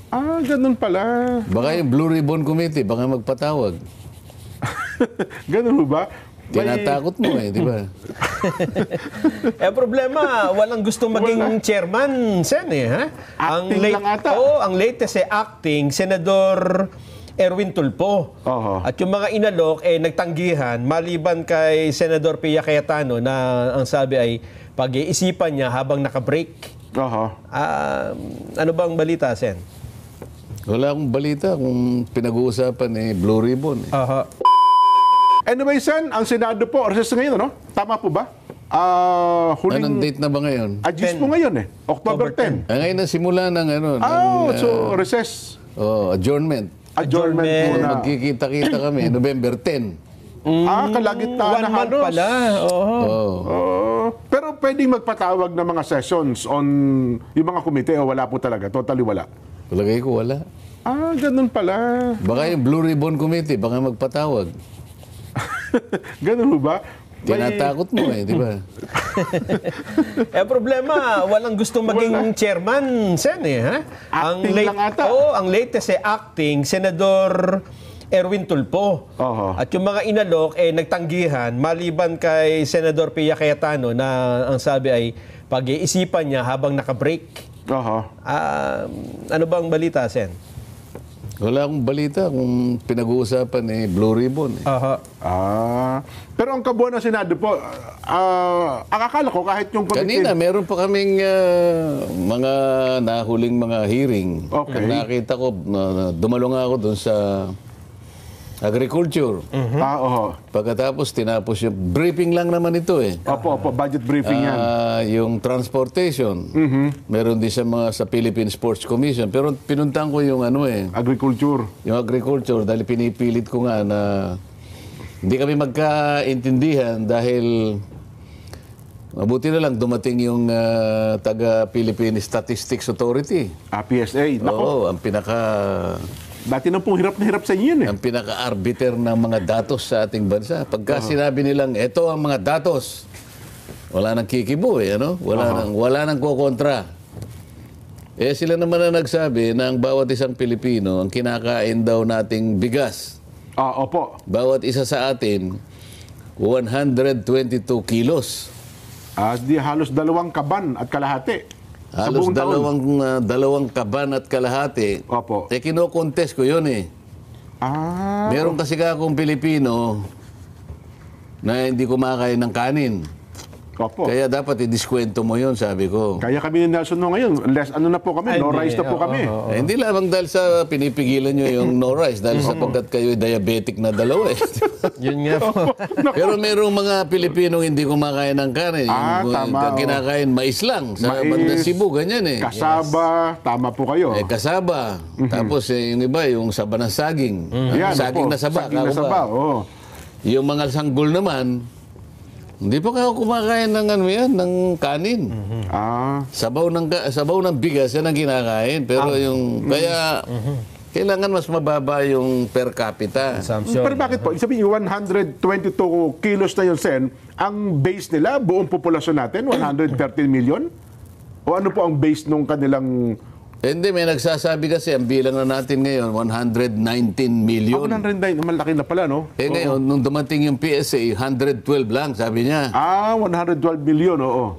Ah, ganun pala. Baka yung Blue Ribbon Committee, baka magpatawag. Ganun ba? Tinatakot mo di ba? Problema, walang gustong maging chairman, Sen, ha? Acting lang ata. ang latest acting, Senador Erwin Tulfo. Oho. At yung mga inalok, nagtanggihan, maliban kay Senador Pia Cayetano na ang sabi ay pag-iisipan niya habang naka-break. Oho. Ano bang balita, Sen? Wala akong balita kung pinag-uusapan Blue Ribbon. Anyway, Sen, ang Senado po, recess ngayon, ano? Tama po ba? Anong date na ba ngayon? Agis po ngayon October 10. Ngayon na simula ng So recess. Adjournment. Adjournment muna. Magkikita-kita kami, November 10. Kalagitnaan 1 na month halos. pala. Pero pwedeng magpatawag ng mga sessions on yung mga komite o wala po talaga? Totally wala? Palagay ko wala. Ganun pala. Baka yung Blue Ribbon Committee, baka magpatawag. Ganun ba? Tinatakot mo di ba? Problema, walang gustong maging chairman, Sen, ha? Acting lang ata. ang latest acting, Senador Erwin Tulfo. Oho. At yung mga inalok, nagtanggihan, maliban kay Senador Pia Cayetano na ang sabi ay pag-iisipan niya habang naka-break. Oho. Ano bang balita, Sen? Wala akong balita kung pinag-uusapan Blue Ribbon. Pero ang kabuuan ng Senado po, ang akala ko kahit yung komite... Kanina, meron pa kaming mga nahuling mga hearing. Okay. Nakita ko, dumalo nga ako dun sa agriculture. Oho. Pagkatapos, tinapos yung briefing lang naman ito Opo, budget briefing yan. Yung transportation. Meron din sa Philippine Sports Commission. Pero pinuntahan ko yung Agriculture. yung agriculture dahil pinipilit ko nga na hindi kami magkaintindihan dahil mabuti na lang dumating yung taga Philippine Statistics Authority. PSA. Nako, Oo, ang dati na pong hirap na hirap sa inyo yun ang pinaka-arbiter ng mga datos sa ating bansa. Pagka sinabi nilang, ito ang mga datos, wala nang kikibo wala nang kukontra. Sila naman na nagsabi na ang bawat isang Pilipino, ang kinakain daw nating bigas, Opo. bawat isa sa atin, 122 kilos. Di halos 2 kaban at kalahati. Sa Halos buong taon. dalawang kaban at kalahati. Opo. Kino-contest ko yun Meron kasi akong Pilipino na hindi kumakain ng kanin. Opo. Kaya dapat i-diskwento mo yun, sabi ko. Kaya kami ni Nelson ngayon, less na po kami, no rice na po kami. Hindi lamang dahil sa pinipigilan nyo yung no rice, dahil sapagkat kayo diabetic na dalawa Yun nga po. Pero merong mga Pilipinong hindi kumakain ng kanin. Tama. Kinakain mais lang. Sa bandang Cebu, ganyan Kasaba, tama po kayo. Kasaba. Tapos yung iba, yung saba ng saging. Yan, Saging opo. na saba. Saging na saba, Yung mga sanggol naman, hindi pa ako kumakain ng ng kanin. Sabaw ng bigas yan ang kinakain. Pero kaya kailangan mas mababa yung per capita. Pero bakit po? Sabihin yung 122 kilos na yun, Sen, ang base nila, buong populasyon natin, 113 million? O ano po ang base nung kanilang... Hindi, may nagsasabi kasi ang bilang na natin ngayon, 119 million. 109, malaki na pala, no? Ngayon, nung dumating yung PSA, 112 lang, sabi niya. 112 million, oo.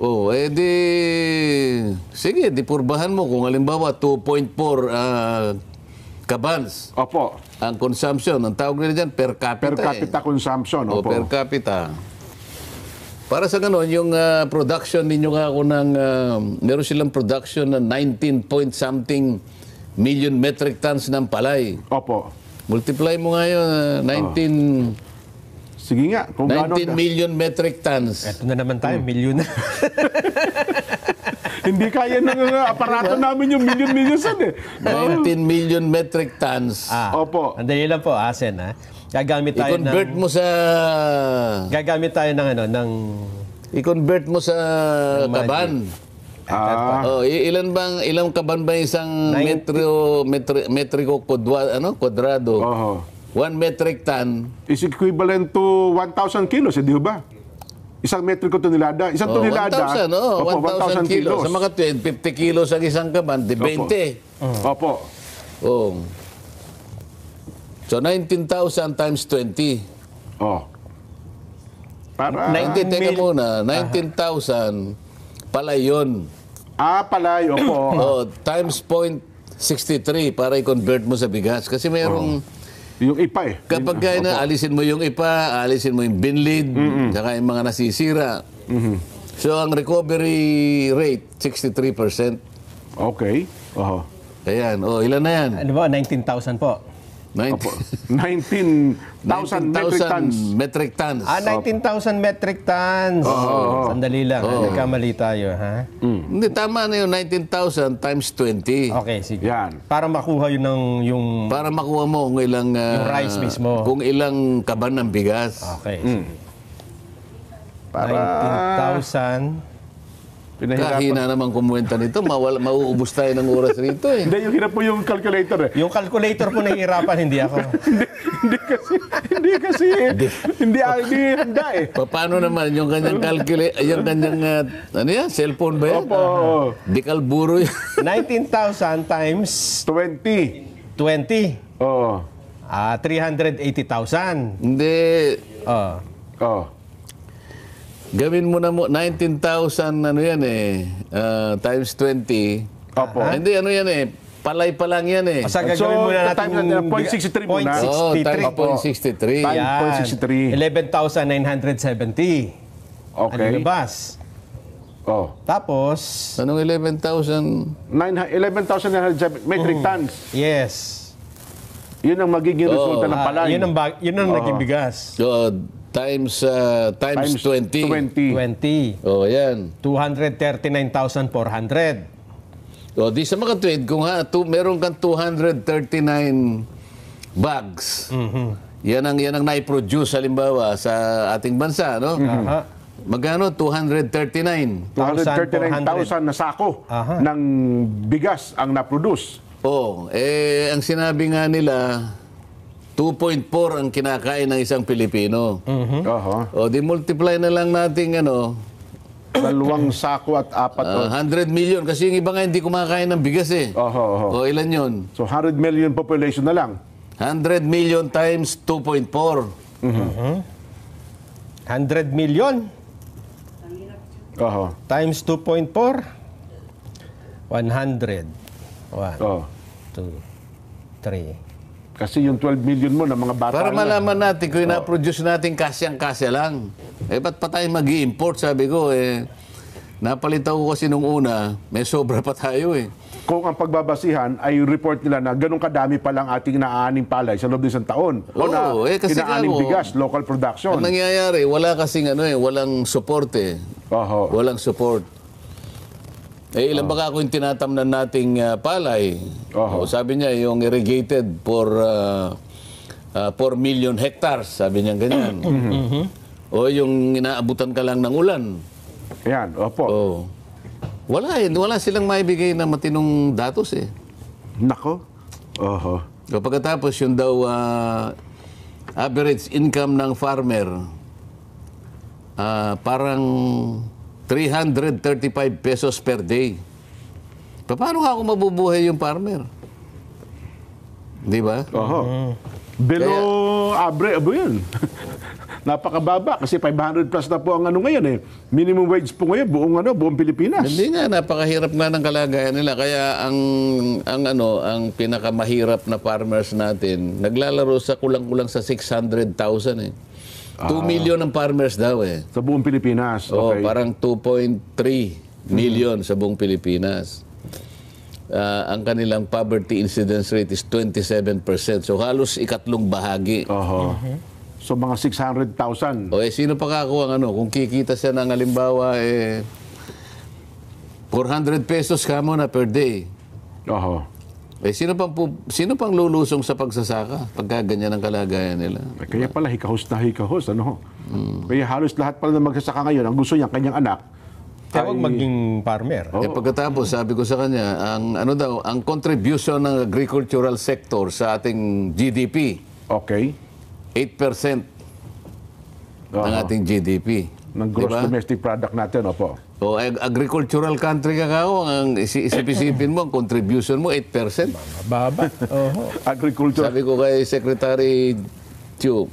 Sige, di purbahan mo kung halimbawa 2.4 kabans. Opo. Ang consumption, ang tawag nila dyan, per capita. Per capita consumption, opo. Per capita. Para sa ganon, yung production ninyo nga ako meron silang production na 19 point something million metric tons ng palay. Opo. Multiply mo nga yun, 19 Sige nga. Kung 19 million metric tons. Ito na naman tayo, milyon na. Hindi kaya ng aparato namin yung million Sen 19 million metric tons. Opo. Andali lang po, Sen, Gagamit tayo I-convert mo sa... Gagamit tayo ng I-convert mo sa kaban. Ilang kaban ba isang metriko kwadrado? 1 metric ton is equivalent to 1,000 kilos, di ba? Isang metriko tonelada. Isang tonelada. 1,000, Opo, 1,000 kilos. Sa mga 50 kilos ang isang kaban, di 20. Opo. Oh. So 19,000 times 20. Oh. Para... Hindi, teka muna. 19,000 pala yun. Pala, opo. Oh, times 0.63 para i-convert mo sa bigas. Kasi mayroong... Yung ipa eh. Kapag kaya na, alisin mo yung ipa, alisin mo yung binlid, saka yung mga nasisira. So, ang recovery rate, 63%. Okay. Oho. Ayan. O, ilan na yan? Ano ba? 19,000 po. 19,000 metric tons. metric tons. 19,000 metric tons. Sandali lang. Nagkamali tayo, ha? Hindi, tama na yung 19,000 times 20. Okay, sige. Yan. Para makuha yun ng yung... Para makuha mo kung ilang... Yung rice mismo. Kung ilang kaban ng bigas. Okay, sige. Para... 19,000. Kahina naman kumuwenta nito. Mauubos tayo ng oras rito eh. Hindi, yung hirap po yung calculator eh. Yung calculator po nahihirapan, hindi ako. Hindi handa eh. Paano naman yung kanyang yung kanyang ano yan, cellphone ba yan? Opo. Di kalburo yan. 19,000 times 20. 20. Oo. 380,000. Hindi. Oh. Gawin mo na mo 19,000 ano yan times 20. Opo. Hindi ano yan palay pa lang yan eh. Basta gagawin muna natin times natin, 0.63 muna. Oh, 0.63. times 0.63. Yan. 11,970. Okay. Ano labas? Oh. Tapos, Anong 11,000? 11,907 metric tons. yes. Yun ang magiging resulta ng palay. Yun ang naging bigas. So, times 20. 20. Oh, yan. 239,400. O, di sa mga tweet, kung meron kang 239 bags, yan ang na-produce halimbawa sa ating bansa, no? Magkano? 239. 239,000 na sako ng bigas ang na-produce. Ang sinabi nga nila, 2.4 ang kinakain ng isang Pilipino. O, di multiply na lang natin, 2 sako at 4. 100 million. Kasi yung iba nga hindi kumakain ng bigas eh. O, ilan yun? So 100 million population na lang. 100 million times 2.4. 100 million times 2.4. 100. 1, 2, 3. Kasi yung 12 million mo na mga bata Para na. malaman natin kung na-produce natin kasyang-kasya lang. Ba't pa tayo mag-i-import? Sabi ko, napalitaw ko kasi nung una, may sobra pa tayo eh. Kung ang pagbabasihan ay report nila na ganun kadami pa lang ating naaaning palay sa loob ng isang taon. O na kasi inaaning bigas, local production. Ang nangyayari, wala kasing walang support eh. Walang support. Ilan ba ako yung tinatamnan nating palay? Sabi niya, yung irrigated for 4 million hectares. Sabi niya ganyan. O yung inaabutan ka lang ng ulan. Yan, opo. Wala silang maibigay na matinong datos eh. Nako. Pagkatapos yung daw average income ng farmer, parang 335 pesos per day. Paano nga ako mabubuhay yung farmer? Di ba? Below average, yun. Napakababa kasi 500 plus na po ang ngayon eh. Minimum wage po ngayon buong Pilipinas. Hindi nga, napakahirap nga ng kalagayan nila. Kaya ang pinakamahirap na farmers natin, naglalaro sa kulang-kulang sa 600,000 eh. 2 million ang farmers daw eh. Sa buong Pilipinas. Okay. Parang 2.3 million sa buong Pilipinas. Ang kanilang poverty incidence rate is 27%. So halos ikatlong bahagi. So mga 600,000. Sino pa kakuha kung kikita siya ng halimbawa 400 pesos kamo na per day. Sino pang lulusong sa pagsasaka pagka ganyan ang kalagayan nila? Kaya pala hikahos na hikahos. Kaya halos lahat pala na magsasaka ngayon, ang gusto niya, kanyang anak, Kaya huwag maging farmer. Pagkatapos, sabi ko sa kanya, ang contribution ng agricultural sector sa ating GDP, 8% ng ating GDP. Ng gross domestic product natin, O agricultural country ka kao, ang isip-isipin mo, ang contribution mo 8%. Baba. Oho. Agriculture. Sabi ko kay Secretary Chu,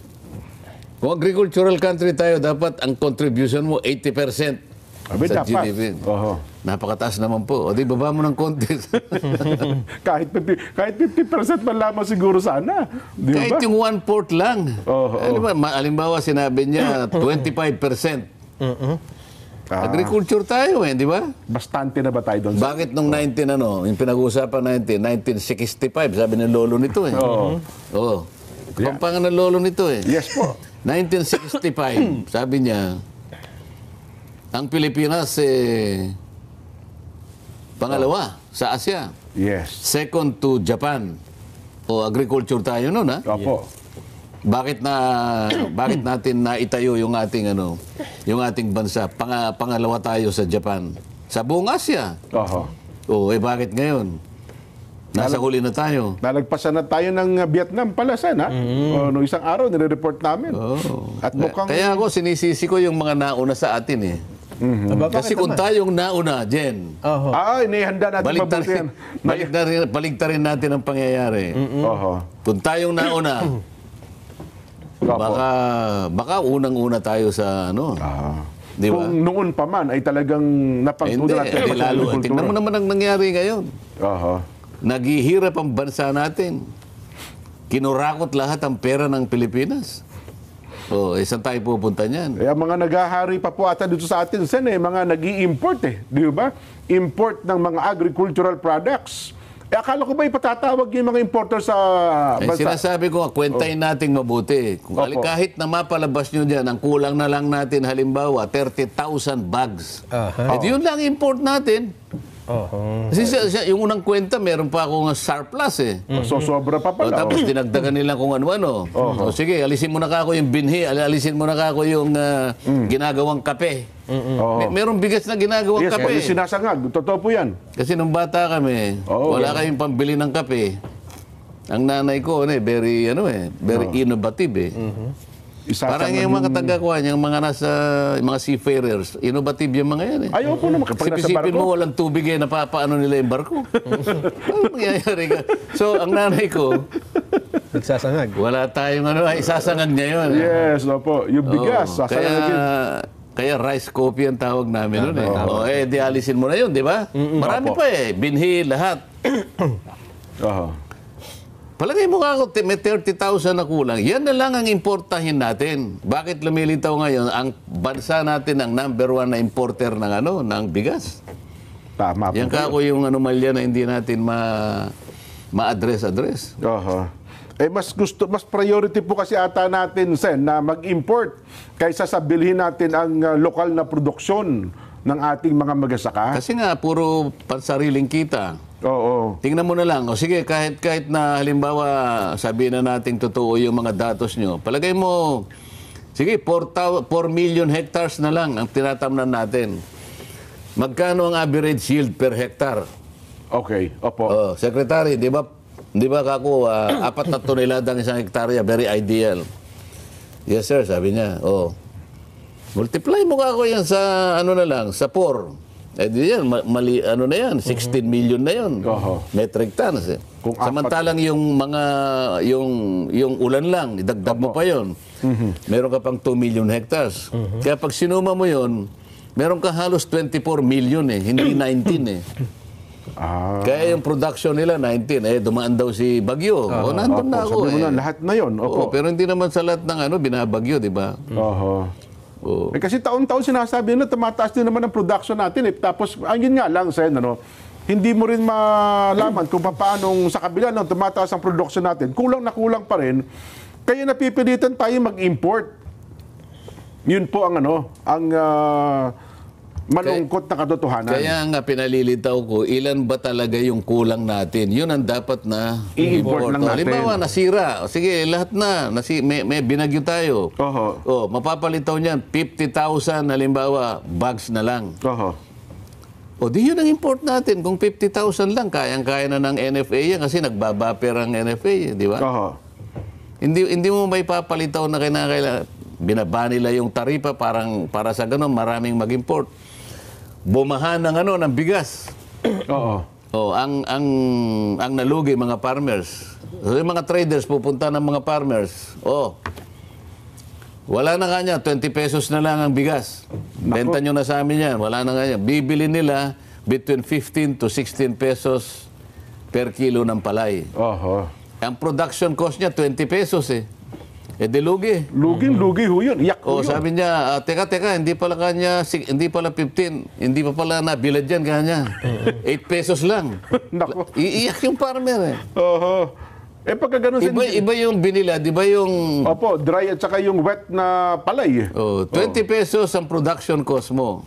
kung agricultural country tayo, dapat ang contribution mo 80% Sabi, sa dapat. GDP. Oho. Napakataas naman po. O di, baba mo ng konti. kahit 50% man lamang siguro sana. Di ba? Kahit yung 1/4 lang. Oo, Halimbawa, sinabi niya 25%. Agriculture tayo di ba? Bastante na ba tayo doon? Bakit nung yung pinag-uusapan 1965, sabi ng lolo nito Oo. Oo. Kapampangan ng lolo nito Yes po. 1965, sabi niya, ang Pilipinas pangalawa sa Asia. Yes. Second to Japan. O agriculture tayo noon Opo. Bakit natin naitayo yung ating yung ating bansa? Pangalawa tayo sa Japan. Sa buong Asia. Oho. Bakit ngayon? Nasa huli na tayo. Nalagpasan na tayo ng Vietnam pala, Sen, ha? O, no, isang araw, nire-report namin. At mukhang... Kaya ako sinisisi ko yung mga nauna sa atin Kasi kung tayong nauna, Jen, Oho. inihanda natin mabuti yan. baligtarin natin ang pangyayari. Oho. Kung tayong nauna, Opo. baka unang-una tayo sa Di ba? Kung noon pa man ay talagang napagtunan natin Hindi, lalo. Tingnan mo naman ang nangyari ngayon. Oho. Naghihirap ang bansa natin. Kinurakot lahat ang pera ng Pilipinas. Saan tayo pupunta niyan? Kaya mga naghahari pa po ata dito sa atin, Sen, mga nag-i-import di ba? Import ng mga agricultural products. Akala ko ba ipatatawag yung mga importer sa bansa? Sinasabi ko, kwentahin nating mabuti. Kahit na mapalabas nyo dyan, ang kulang na lang natin, halimbawa, 30,000 bags. Yun lang import natin. Kasi yung unang kwenta, meron pa akong surplus So, sobra pa pala. Tapos dinagdagan nila kung ano-ano. Sige, alisin mo na kako yung binhi, alisin mo na kako yung ginagawang kape. Merong bigas na ginagawang Yes, kape. sinasangag. Totoo po yan. Kasi nung bata kami, wala kayong pambili ng kape. Ang nanay ko, very innovative Parang yung mga katagakuan, yung mga mga seafarers, innovative yung mga yan Ayaw po naman. Kapag nasa Sipin mo barko. walang tubig napapaano nila yung barko. Ano mangyayari ka? So, ang nanay ko, Nagsasangag. wala tayong isasangag niya yun. Yes, opo. Yung bigas. sasangagin. Kaya rice coffee ang tawag namin nun di alisin mo na yun, di ba? Marami pa binhi, lahat. Oho. Palagay mo ako, may 30,000 na kulang. Yan na lang ang importahin natin. Bakit lumilitaw ngayon ang bansa natin ang number 1 na importer ng bigas? Tama po. Yan ka ako yung anomalya na hindi natin ma-address. Oho. Mas priority po kasi ata natin, Sen, na mag-import kaysa sa bilhin natin ang lokal na produksyon ng ating mga magsasaka. Kasi nga, puro pansariling kita. Oo. Tingnan mo na lang. Sige, kahit na halimbawa sabihin na natin totoo yung mga datos nyo, palagay mo, sige, 4 million hectares na lang ang tinatamnan natin. Magkano ang average yield per hectare? Okay. Opo. Secretary, di ba kako, 4 na tonelada ng isang hektarya, very ideal. Yes sir, sabi niya. Multiply mo kako yan sa sa 4. Di yan, mali, na yan, 16 million na yan. Metric tons Samantalang yung mga, yung ulan lang, idagdag mo pa yon. Meron ka pang 2 million hectares. Kaya pag sinuma mo yon, meron ka halos 24 million hindi 19 Kaya yung production nila 19 dumaan daw si Bagyo. Nandun na ako Sabi mo na, lahat na yon. Opo. pero hindi naman sa lahat ng binabagyo, di ba? Oho. Kasi taon-taon sinasabi na tumataas din naman ang production natin. Tapos, yun nga lang, Sen, hindi mo rin malaman kung paano sa kabila nung tumataas ang production natin. Kulang na kulang pa rin. Kaya napipilitan tayo mag-import. Yun po ang malungkot na katotohanan. Kaya nga pinalilitaw ko, ilan ba talaga yung kulang natin? Yun ang dapat na i-import lang natin. Halimbawa, nasira. Sige, lahat na. May binagyo tayo. Oho. Mapapalitaw niyan, 50,000 halimbawa, bags na lang. Oho. Di yun ang import natin. Kung 50,000 lang, kayang-kaya na ng NFA yan kasi nagbabaper ang NFA, di ba? Oho. Hindi mo may papalitaw na kinakailangan. Binaba nila yung taripa para sa ganun, maraming mag-import. bumahan ng ng bigas. Oo. Oh, ang nalugi mga farmers. So, yung mga traders pupunta ng mga farmers. Oh. Wala na kanya, 20 pesos na lang ang bigas. Benta nyo na sa amin yan, wala na kanya. Bibili nila between 15 to 16 pesos per kilo ng palay. Oho. Ang production cost niya, 20 pesos eh. Eh, di lugi. Lugi ho yun. Iyak ho O, yun. sabi niya, teka, hindi pala kanya, hindi pala 15, hindi pa pala nabilad yan kanya. 8 pesos lang. Nako. Iiyak yung farmer eh. Oho. Eh pagka ganun Iba yung binila, di ba yung Opo, dry at saka yung wet na palay. 20 pesos ang production cost mo.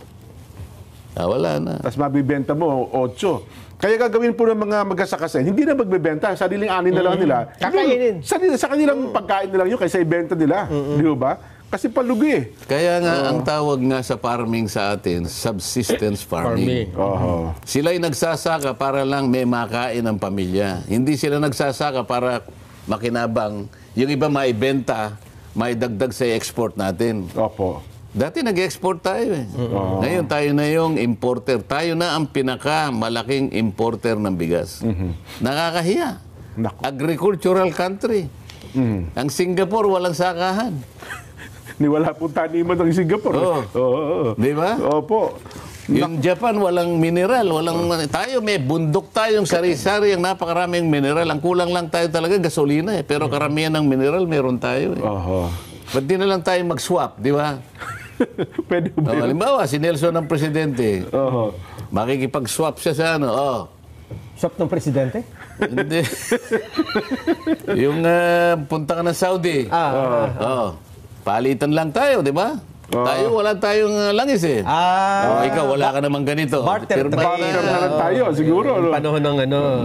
Wala na. Tapos mabibenta mo 8. Kaya gagawin po ng mga magsasakasin, hindi na magbebenta, sariling ani na lang nila. Kakainin. Sa kanilang pagkain na lang yun kaysa ibenta nila. Di ba? Kasi palugi eh. Kaya nga, ang tawag nga sa farming sa atin, subsistence farming. Oho. Sila'y nagsasaka para lang may makain ang pamilya. Hindi sila nagsasaka para makinabang. Yung iba maibenta, maidagdag sa export natin. Opo. Dati nag-export tayo eh. Ngayon tayo na yung importer. Tayo na ang pinakamalaking importer ng bigas. Nakakahiya. Naku. Agricultural country. Ang Singapore walang sakahan. Niwala po taniman ng Singapore. Oo. Di ba? Opo. Yung Japan walang mineral, tayo may bundok tayong sari-sari, ang napakaraming mineral. Ang kulang lang tayo talaga gasolina eh, pero karamihan ng mineral meron tayo eh. Oho. Ba't di na lang tayo mag-swap, di ba? Pwede ba? Halimbawa, si Nelson ang presidente. Oho. Makikipag-swap siya sa Shop ng presidente? Hindi. Yung punta ka ng Saudi. Palitan lang tayo, di ba? Tayo, wala tayong langis eh. Ikaw, wala ka namang ganito. Barter Pirma- trade. Barter na lang tayo, siguro. No? Panahon ng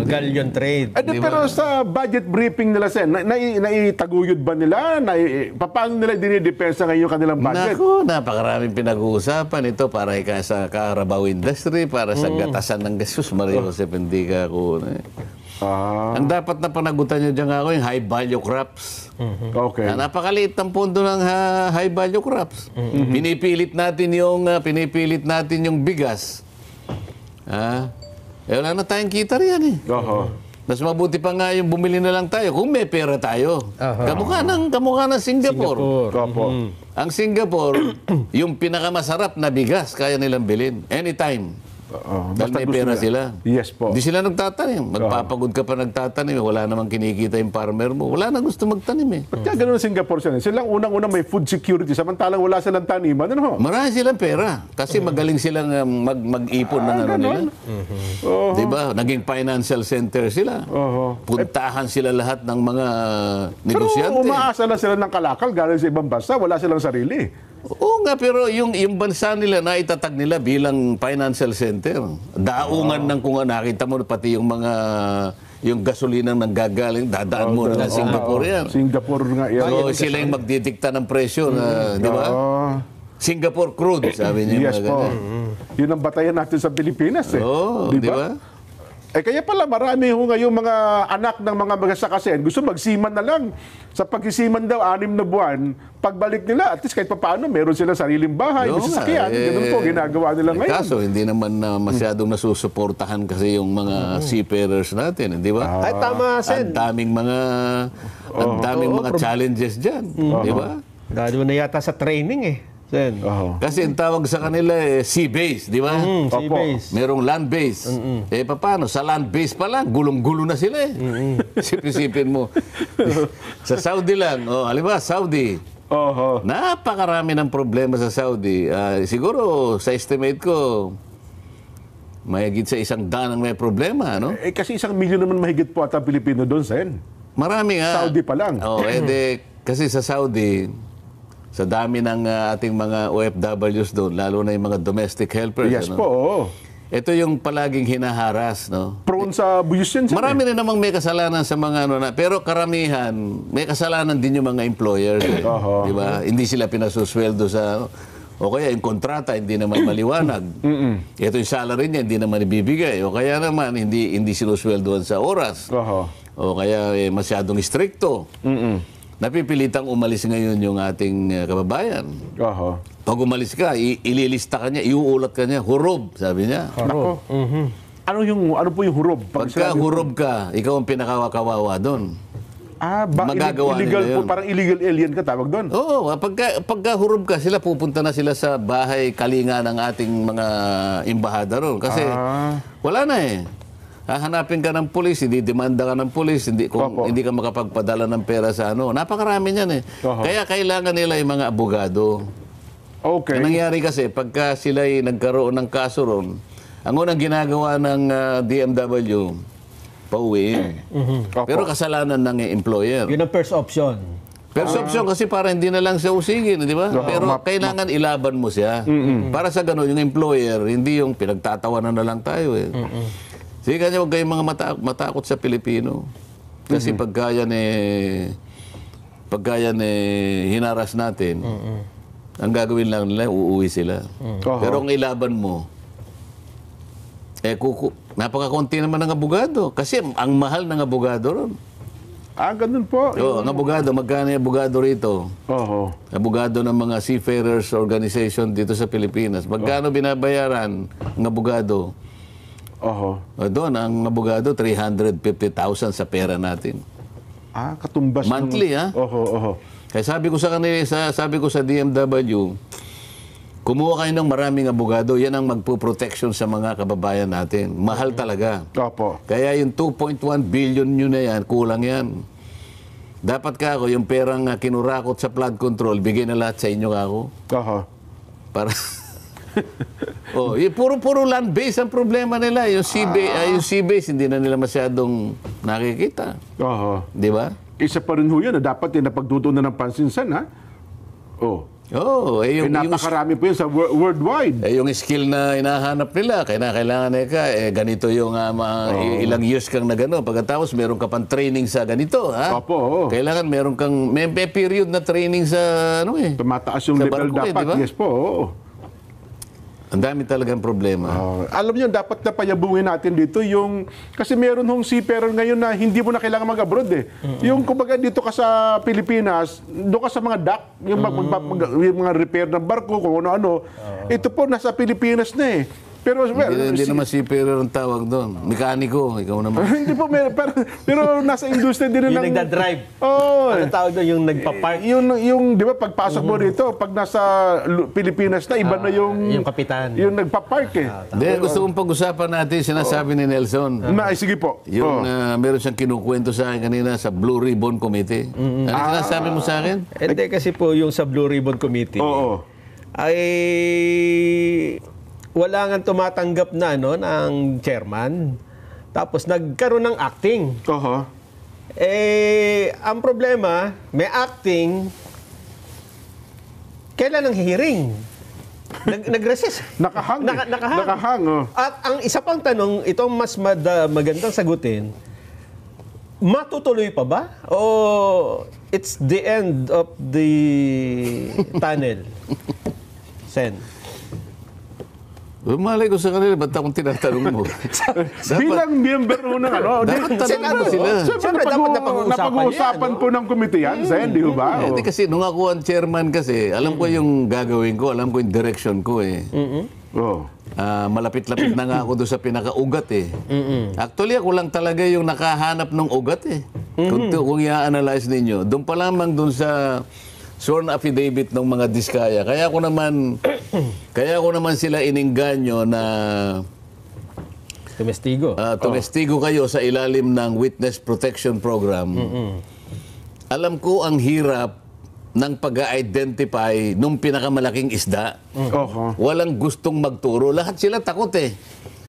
galleon trade. Pero sa budget briefing nila, Sen, naitaguyod ba nila? Paano nila dinidepensa ngayon yung kanilang budget? Naku, napakaraming pinag-uusapan ito para sa Carabao industry, para sa gatasan ng gasus. Maria Josep, hindi ka ako. Ang dapat na panagutan nyo dyan ako, yung high value crops. Okay. Napakaliit ang pondo ng high value crops. Pinipilit natin yung bigas. Wala na tayong kita riyan eh. Oho. Mas mabuti pa nga yung bumili na lang tayo kung may pera tayo. Kamukha ng Singapore. Opo. Ang Singapore, yung pinakamasarap na bigas kaya nilang bilhin anytime. Dahil may gusto pera nila. sila. Yes po. Hindi sila nagtatanim. Magpapagod ka pa nagtatanim. Wala namang kinikita yung farmer mo. Wala na gusto magtanim eh. Ba't kaya ganun ang Singapore sila? Silang unang-unang may food security, samantalang wala silang taniman. Ano ho? Marami silang pera. Kasi magaling silang mag-ipon ng nila. Di ba? Naging financial center sila. Puntahan sila lahat ng mga Pero negosyante. umaasa na sila ng kalakal galing sa ibang bansa. Wala silang sarili. Oo nga, pero yung bansa nila na itatag nila bilang financial center. Daungan ng kung nakita mo pati yung gasolina nanggagaling, dadaan mo na Singapore yan. Singapore nga yan. So sila yung magdidikta ng presyo, di ba? Singapore crude, sabi niya. Yes po. Yun ang batayan natin sa Pilipinas eh. Oo, di ba? Kaya pala marami ho ngayong mga anak ng mga magsasakasin gusto magsiman na lang. Sa pagsiman daw, 6 na buwan, pagbalik nila, at least kahit paano, meron silang sariling bahay, may sasakyan. Ganun po, ginagawa nila ngayon. Kaso, hindi naman masyadong nasusuportahan kasi yung mga seafarers natin, di ba? Ay, tama, Sen. Ang daming mga challenges dyan, di ba? Lalo na yata sa training eh. Sen. Kasi ang tawag sa kanila sea base, di ba? Sea base. Merong land base. Paano? Sa land base pa lang, gulong-gulo na sila eh. Sipin mo. Sa Saudi lang, halimbawa, Saudi. Napakarami ng problema sa Saudi. Siguro, sa estimate ko, mahigit sa 100 ang may problema, no? Kasi 1 milyon naman mahigit po at ang Pilipino doon, Sen. Marami nga. Saudi pa lang. Kasi sa Saudi, sa dami ng ating mga OFWs doon, lalo na yung mga domestic helpers. Yes po. Ito yung palaging hinaharas, no? Prone sa abuse yan, Sen. Marami rin namang may kasalanan sa mga pero karamihan, may kasalanan din yung mga employers. Di ba? Hindi sila pinasusweldo sa o kaya yung kontrata hindi naman maliwanag. Ito yung salary niya hindi naman ibibigay. O kaya naman hindi sinusweldoan sa oras. O kaya masyadong stricto. Napipilitang umalis ngayon yung ating kababayan. Pag umalis ka, ililista ka niya, iuulat ka niya, hurob, sabi niya. Nako. Ano po yung hurob? Pagka hurob ka, ikaw ang pinakakawawa doon. Magagawa illegal nila po, yun. parang illegal alien ka tawag doon. Oo, pagka hurob ka, sila pupunta na sila sa bahay kalinga ng ating mga embahada ron. Kasi wala na eh. Hahanapin ka ng pulis, hindi demanda ka ng pulis, kung hindi ka makapagpadala ng pera sa ano. Napakarami niyan eh. Kaya kailangan nila yung mga abogado. Okay. Ang nangyari kasi, pagka sila'y nagkaroon ng kaso ron, ang unang ginagawa ng DMW, pauwiin. Pero kasalanan ng employer. Yun ang first option. First option kasi para hindi na lang siya usigin, di ba? Pero kailangan ilaban mo siya. Para sa ganun, yung employer, hindi yung pinagtatawanan na lang tayo eh. Sige kanya, huwag kayong mga matakot sa Pilipino. Kasi pagka yan hinaras natin, ang gagawin lang nila, uuwi sila. Pero ang ilaban mo, napakakunti naman ng abogado. Kasi ang mahal ng abogado ron. Ganun po. Ang abogado, magkano yung abogado rito? Abogado ng mga seafarers organization dito sa Pilipinas. Magkano binabayaran ng abogado? Doon, ang abogado, 350,000 sa pera natin. Katumbas. Monthly, ha? Kaya sabi ko sa kanila, sabi ko sa DMW, kumuha kayo ng maraming abogado, yan ang magpo-protection sa mga kababayan natin. Mahal talaga. Kaya yung 2.1 billion nyo na yan, kulang yan. Dapat ka ako, yung perang kinurakot sa flood control, bigay na lahat sa inyo ako. Para... puro land base ang problema nila. Yung sea base, hindi na nila masyadong nakikita. Di ba? Isa pa rin ho yun, dapat napagtutunan ng pansinsan, ha? Napakarami po yun sa worldwide. Yung skill na hinahanap nila, kailangan ganito yung ilang years kang na gano'n. Pagkatapos, meron ka pang training sa ganito. Ha? Kailangan meron kang, may period na training sa, tumataas yung level dapat. Diba? Yes po, Ang dami talagang problema. Alam niyo, dapat na payabungin natin dito yung... Kasi meron hong seafarer ngayon na hindi mo na kailangan mag-abroad eh. Yung kumbaga dito ka sa Pilipinas, doon ka sa mga dock, yung mga repair ng barko, kung ano-ano. Ito po, nasa Pilipinas na eh. Pero hindi naman seafarer ang tawag doon. Mekaniko, ikaw naman. Hindi po, pero nasa industry din yung nagdadrive. Ano tawag doon? Yung nagpa-park. Yung di ba, pagpasok mo rito, pag nasa Pilipinas na, iba na yung kapitan. Yung nagpa-park eh. Hindi, gusto kong pag-usapan natin, sinasabi ni Nelson. Sige po. Yung meron siyang kinukwento sa akin kanina sa Blue Ribbon Committee. Ano sinasabi mo sa akin? Hindi, kasi po yung sa Blue Ribbon Committee, ay... wala nga tumatanggap na ng chairman. Tapos nagkaroon ng acting. Ang problema, may acting, kailan ang hearing? Nag-resist. Nakahang. At ang isa pang tanong, itong mas magandang sagutin, matutuloy pa ba? O it's the end of the tunnel? Sen. Malay ko sa kanila, ba't akong tinatanong mo? Bilang member mo ng dapat tanong sila. Siyempre, napag-uusapan po ng komite yan, Sen, di ba? Hindi kasi, nung ako ang chairman kasi, alam ko yung gagawin ko, alam ko yung direction ko eh. Malapit-lapit na nga ako doon sa pinaka-ugat eh. Actually, ako lang talaga yung nakahanap ng ugat eh. Kung i-analyze ninyo, doon pa lamang doon sa sworn affidavit ng mga diskaya. Kaya ko naman sila iningganyo na tumestigo kayo sa ilalim ng Witness Protection Program. Alam ko ang hirap ng pag-identify nung pinakamalaking isda. Walang gustong magturo. Lahat sila takot eh.